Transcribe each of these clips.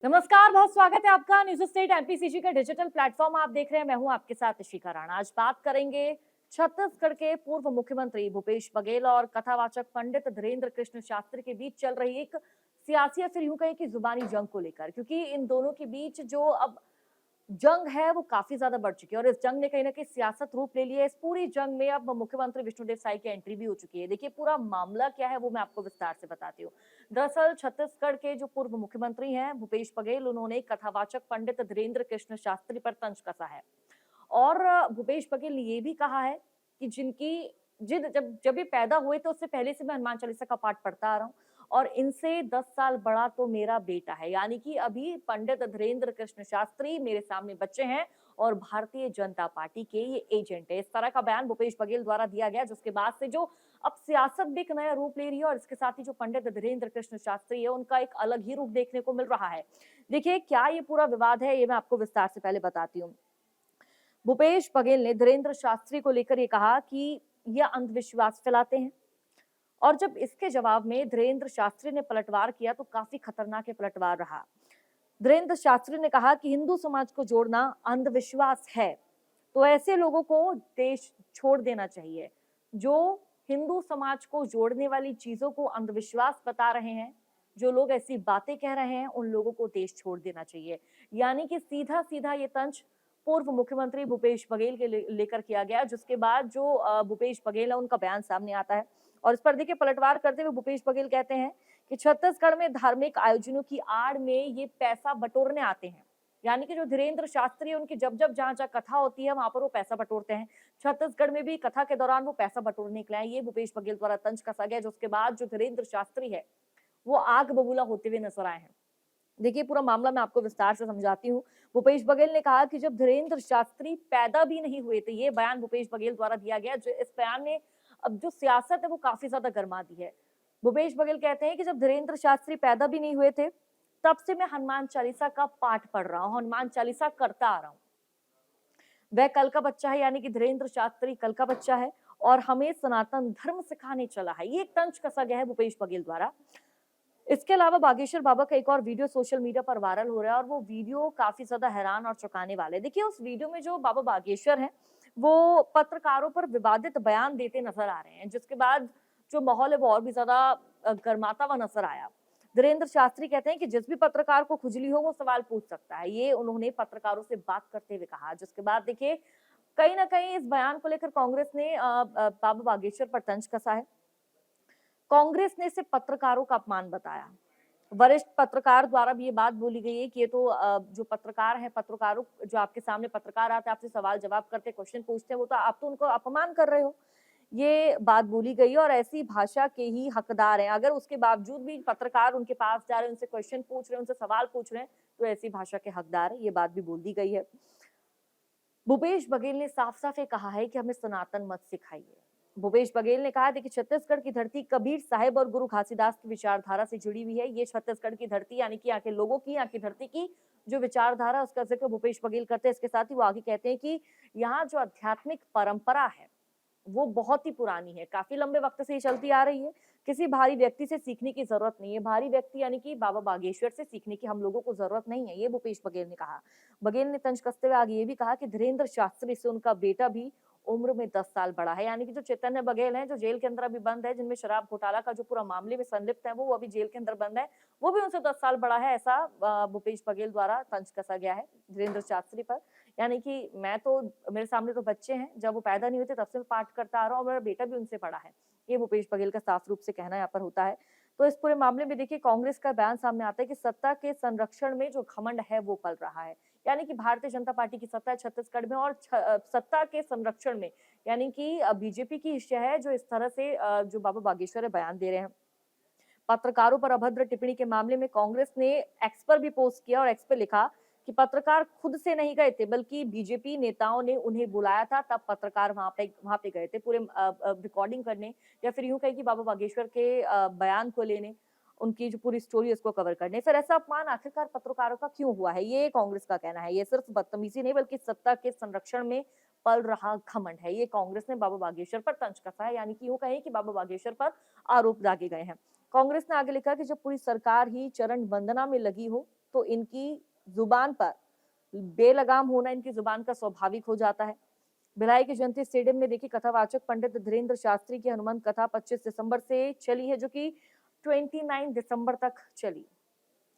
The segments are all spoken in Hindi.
नमस्कार, बहुत स्वागत है आपका न्यूज स्टेट एमपीसीजी का डिजिटल प्लेटफॉर्म आप देख रहे हैं। मैं हूं आपके साथ इशिका राणा। आज बात करेंगे छत्तीसगढ़ के पूर्व मुख्यमंत्री भूपेश बघेल और कथावाचक पंडित धीरेन्द्र कृष्ण शास्त्री के बीच चल रही एक सियासी या फिर यूं कहें कि जुबानी जंग को लेकर, क्योंकि इन दोनों के बीच जो अब जंग है वो काफी ज्यादा बढ़ चुकी है और इस जंग ने कहीं ना कहीं सियासत रूप ले लिया है। इस पूरी जंग में अब मुख्यमंत्री विष्णुदेव साय की एंट्री भी हो चुकी है। देखिए पूरा मामला क्या है वो मैं आपको विस्तार से बताती हूँ। दरअसल छत्तीसगढ़ के जो पूर्व मुख्यमंत्री हैं भूपेश बघेल, उन्होंने कथावाचक पंडित धीरेन्द्र कृष्ण शास्त्री पर तंज कसा है और भूपेश बघेल ने ये भी कहा है कि जिनकी जिद जब जब ये पैदा हुए तो उससे पहले से मैं हनुमान चालीसा का पाठ पढ़ता आ रहा हूँ और इनसे 10 साल बड़ा तो मेरा बेटा है। यानी कि अभी पंडित धीरेन्द्र कृष्ण शास्त्री मेरे सामने बच्चे हैं और भारतीय जनता पार्टी के ये एजेंट है। इस तरह का बयान भूपेश बघेल द्वारा दिया गया, जिसके बाद से जो अब सियासत भी एक नया रूप ले रही है और इसके साथ ही जो पंडित धीरेन्द्र कृष्ण शास्त्री है उनका एक अलग ही रूप देखने को मिल रहा है। देखिए क्या ये पूरा विवाद है, ये मैं आपको विस्तार से पहले बताती हूँ। भूपेश बघेल ने धीरेन्द्र शास्त्री को लेकर ये कहा कि यह अंधविश्वास फैलाते हैं और जब इसके जवाब में धीरेन्द्र शास्त्री ने पलटवार किया तो काफी खतरनाक है पलटवार रहा। धीरेन्द्र शास्त्री ने कहा कि हिंदू समाज को जोड़ना अंधविश्वास है तो ऐसे लोगों को देश छोड़ देना चाहिए। जो हिंदू समाज को जोड़ने वाली चीजों को अंधविश्वास बता रहे हैं, जो लोग ऐसी बातें कह रहे हैं, उन लोगों को देश छोड़ देना चाहिए। यानी कि सीधा सीधा ये तंज पूर्व मुख्यमंत्री भूपेश बघेल के लेकर किया गया, जिसके बाद जो भूपेश बघेल है उनका बयान सामने आता है और इस पर देखिए पलटवार करते हुए भूपेश बघेल कहते हैं कि छत्तीसगढ़ में धार्मिक आयोजनों की आड़ में ये पैसा बटोरने आते हैं। यानी कि जो धीरेन्द्र शास्त्री है उनकी जब जब जहां जहां कथा होती है वहां पर वो पैसा बटोरते हैं। छत्तीसगढ़ में भी कथा के दौरान वो पैसा बटोरने निकले हैं। ये भूपेश बघेल द्वारा तंज कसा गया, जिसके बाद जो धीरेन्द्र शास्त्री है वो आग बबूला होते हुए नजर आए हैं। देखिए पूरा मामला मैं आपको विस्तार से समझाती हूँ। भूपेश बघेल ने कहा कि जब धीरेन्द्र शास्त्री पैदा भी नहीं हुए थे, ये बयान भूपेश बघेल द्वारा दिया गया। जो इस बयान ने अब जो सियासत है वो काफी ज्यादा गर्मा दी है। भूपेश बघेल कहते हैं कि जब धीरेन्द्र शास्त्री पैदा भी नहीं हुए थे तब से मैं हनुमान चालीसा का पाठ पढ़ रहा हूँ, हनुमान चालीसा करता आ रहा हूँ। वह कल का बच्चा है, यानी कि धीरेन्द्र शास्त्री कल का बच्चा है और हमें सनातन धर्म सिखाने चला है। ये एक तंज कसा गया है भूपेश बघेल द्वारा। इसके अलावा बागेश्वर बाबा का एक और वीडियो सोशल मीडिया पर वायरल हो रहा है और वो वीडियो काफी ज्यादा हैरान और चौंकाने वाले है। देखिए उस वीडियो में जो बाबा बागेश्वर हैं वो पत्रकारों पर विवादित बयान देते नजर आ रहे हैं, जिसके बाद जो माहौल है वो और भी ज्यादा गर्माता हुआ नजर आया। धीरेन्द्र शास्त्री कहते हैं कि जिस भी पत्रकार को खुजली हो वो सवाल पूछ सकता है, ये उन्होंने पत्रकारों से बात करते हुए कहा। जिसके बाद देखिए कहीं ना कहीं इस बयान को लेकर कांग्रेस ने बाबा बागेश्वर पर तंज कसा है। कांग्रेस ने इसे पत्रकारों का अपमान बताया। वरिष्ठ पत्रकार द्वारा भी ये बात बोली गई है कि ये तो जो पत्रकार हैं, पत्रकारों जो आपके सामने पत्रकार आते हैं, आपसे सवाल जवाब करते, क्वेश्चन पूछते हैं, वो तो आप तो उनको अपमान कर रहे हो। ये बात बोली गई और ऐसी भाषा के ही हकदार हैं। अगर उसके बावजूद भी पत्रकार उनके पास जा रहे हैं, उनसे क्वेश्चन पूछ रहे हैं, उनसे सवाल पूछ रहे हैं, तो ऐसी भाषा के हकदार हैं। ये बात भी बोल दी गई है। भूपेश बघेल ने साफ-साफ ये कहा है कि हमें सनातन मत सिखाइए। भूपेश बघेल ने कहा देखिए छत्तीसगढ़ की धरती कबीर साहिब और गुरु घासीदास की विचारधारा से जुड़ी हुई है। ये छत्तीसगढ़ की धरती यानी कि यहाँ के लोगों की, यहाँ की धरती की जो विचारधारा उसका जिक्र भूपेश बघेल करते हैं। इसके साथ ही वो आगे कहते हैं कि यहाँ जो आध्यात्मिक परंपरा है वो बहुत ही पुरानी है, काफी लंबे वक्त से ये चलती आ रही है। किसी भारी व्यक्ति से सीखने की जरूरत नहीं है। भारी व्यक्ति यानी कि बाबा बागेश्वर से सीखने की हम लोगों को जरूरत नहीं है, ये भूपेश बघेल ने कहा। बघेल ने तंज कसते हुए आगे ये भी कहा कि धीरेन्द्र शास्त्री से उनका बेटा भी उम्र में 10 साल बड़ा है। यानी कि जो चैतन्य बघेल हैं, जो जेल के अंदर अभी बंद है, जिनमें शराब घोटाला का जो पूरा मामले में संलिप्त है, वो अभी जेल के अंदर बंद है, वो भी उनसे 10 साल बड़ा है। ऐसा भूपेश बघेल द्वारा तंज कसा गया है धीरेन्द्र शास्त्री पर। यानी कि मैं तो, मेरे सामने तो बच्चे हैं, जब वो पैदा नहीं हुए थे तब से मैं पाठ करता आ रहा हूँ और मेरा बेटा भी उनसे बड़ा है। ये भूपेश बघेल का साफ रूप से कहना यहाँ पर होता है। तो इस पूरे मामले में देखिए कांग्रेस का बयान सामने आता है कि सत्ता के संरक्षण में जो घमंड है वो पल रहा है। यानी कि भारतीय जनता पार्टी की सत्ता है छत्तीसगढ़ में और सत्ता के संरक्षण में, यानी कि बीजेपी की हिस्सा है जो इस तरह से जो बाबा बागेश्वर है बयान दे रहे हैं। पत्रकारों पर अभद्र टिप्पणी के मामले में कांग्रेस ने एक्स पर भी पोस्ट किया और एक्स पे लिखा कि पत्रकार खुद से नहीं गए थे बल्कि बीजेपी नेताओं ने उन्हें बुलाया था, तब पत्रकार वहां पे गए थे पूरे रिकॉर्डिंग करने या फिर यूं कहें कि बाबा बागेश्वर के बयान को लेने, उनकी जो पूरी स्टोरी उसको कवर करने। फिर ऐसा अपमान आखिरकार पत्रकारों का क्यों हुआ है, ये कांग्रेस का कहना है। ये सिर्फ बदतमीजी नहीं बल्कि सत्ता के संरक्षण में पल रहा घमंड है। ये कांग्रेस ने बाबा बागेश्वर पर तंज कसा है, यानी कि यूं कहें कि बाबा बागेश्वर पर आरोप दागे गए हैं। कांग्रेस ने आगे लिखा कि जब पूरी सरकार ही चरण वंदना में लगी हो तो इनकी जुबान पर बेलगाम होना इनकी जुबान का स्वाभाविक हो जाता है। भिलाई के जयंती स्टेडियम में देखिए कथावाचक पंडित धीरेन्द्र शास्त्री की हनुमान कथा 25 दिसंबर से चली है, जो कि 29 दिसंबर तक चली।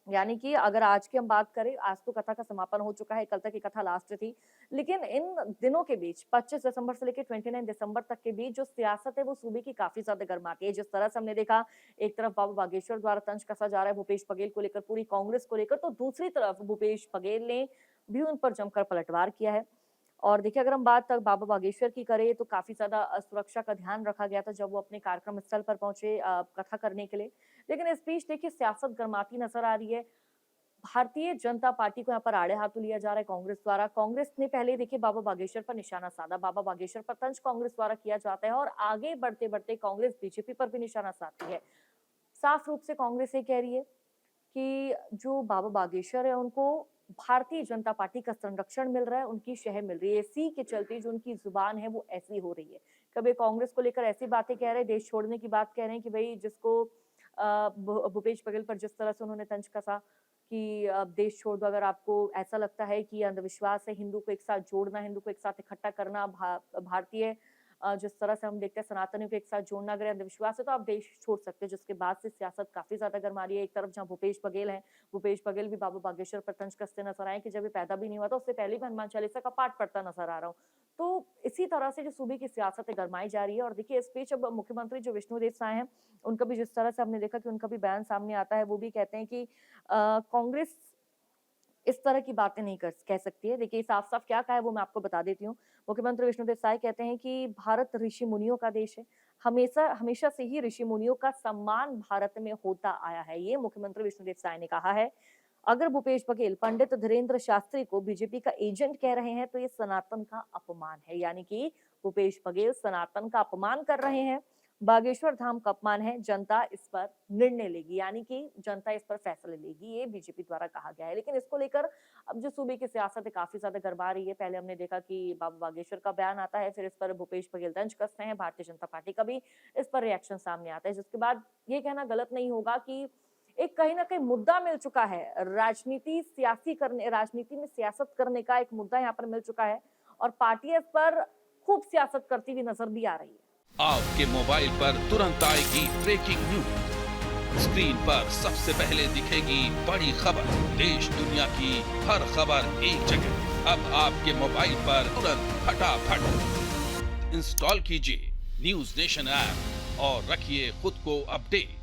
यानी कि अगर आज की हम बात करें, आज तो कथा का समापन हो चुका है, कल तक की कथा लास्ट थी, लेकिन इन दिनों के बीच 25 दिसंबर से लेकर 29 दिसंबर तक के बीच जो सियासत है वो सूबे की काफी ज्यादा गर्माती है। जिस तरह से हमने देखा, एक तरफ बाबा बागेश्वर द्वारा तंज कसा जा रहा है भूपेश बघेल को लेकर, पूरी कांग्रेस को लेकर, तो दूसरी तरफ भूपेश बघेल ने भी उन पर जमकर पलटवार किया है। और देखिए अगर हम बात तक बाबा बागेश्वर की करें तो काफी ज्यादा सुरक्षा का ध्यान रखा गया था जब वो अपने कार्यक्रम स्थल पर पहुंचे कथा करने के लिए। लेकिन इस बीच देखिए सियासत गर्माती नजर आ रही है। भारतीय जनता पार्टी को यहाँ पर आड़े हाथों लिया जा रहा है कांग्रेस द्वारा। कांग्रेस ने पहले देखिए बाबा बागेश्वर पर निशाना साधा, बाबा बागेश्वर पर तंज कांग्रेस द्वारा किया जाता है और आगे बढ़ते बढ़ते कांग्रेस बीजेपी पर भी निशाना साधती है। साफ रूप से कांग्रेस ये कह रही है कि जो बाबा बागेश्वर है उनको भारतीय जनता पार्टी का संरक्षण मिल रहा है, उनकी शह मिल रही है, इसी के चलते जो उनकी जुबान है वो ऐसी हो रही है। कभी कांग्रेस को लेकर ऐसी बातें कह रहे हैं, देश छोड़ने की बात कह रहे हैं कि भाई जिसको भूपेश बघेल पर जिस तरह से उन्होंने तंज कसा कि देश छोड़ दो, अगर आपको ऐसा लगता है कि अंधविश्वास है, हिंदू को एक साथ जोड़ना, हिंदू को एक साथ इकट्ठा करना, भारतीय जिस तरह से हम देखते हैं सनातनियों को एक साथ जोड़ना अगर अंधविश्वास है तो आप देश छोड़ सकते हैं। जिसके बाद से सियासत काफी ज्यादा गर्मा रही है। एक तरफ जहाँ भूपेश बघेल है, भूपेश बघेल भी बाबा बागेश्वर पर तंज कसते नजर आए कि जब ये पैदा भी नहीं हुआ था उससे पहले भी हनुमान चालीसा का पाठ पढ़ता नजर आ रहा हूँ। तो इसी तरह से जो सूबे की सियासत है गरमाई जा रही है। और देखिए इस बीच अब मुख्यमंत्री जो विष्णुदेव साय हैं, उनका भी जिस तरह से हमने देखा कि उनका भी बयान सामने आता है, वो भी कहते हैं कि कांग्रेस इस तरह की बातें नहीं कह सकती है। देखिए साफ साफ क्या कहा है वो मैं आपको बता देती हूँ। मुख्यमंत्री विष्णुदेव साय कहते हैं कि भारत ऋषि मुनियों का देश है, हमेशा हमेशा से ही ऋषि मुनियों का सम्मान भारत में होता आया है, ये मुख्यमंत्री विष्णुदेव साय ने कहा है। अगर भूपेश बघेल पंडित धीरेन्द्र शास्त्री को बीजेपी का एजेंट कह रहे हैं तो ये सनातन का अपमान है। यानी कि भूपेश बघेल सनातन का अपमान कर रहे हैं, बागेश्वर धाम का अपमान है, जनता इस पर निर्णय लेगी, यानी कि जनता इस पर फैसला लेगी, ये बीजेपी द्वारा कहा गया है। लेकिन इसको लेकर अब जो सूबे की सियासत है काफी ज्यादा गरमा रही है। पहले हमने देखा कि बाबा बागेश्वर का बयान आता है, फिर इस पर भूपेश बघेल तंज कसते हैं, भारतीय जनता पार्टी का भी इस पर रिएक्शन सामने आता है। जिसके बाद ये कहना गलत नहीं होगा कि एक कहीं ना कहीं मुद्दा मिल चुका है, राजनीति में सियासत करने का एक मुद्दा यहाँ पर मिल चुका है और पार्टी इस पर खूब सियासत करती हुई नजर भी आ रही है। आपके मोबाइल पर तुरंत आएगी ब्रेकिंग न्यूज, स्क्रीन पर सबसे पहले दिखेगी बड़ी खबर, देश दुनिया की हर खबर एक जगह। अब आपके मोबाइल पर तुरंत फटाफट इंस्टॉल कीजिए न्यूज नेशन ऐप और रखिए खुद को अपडेट।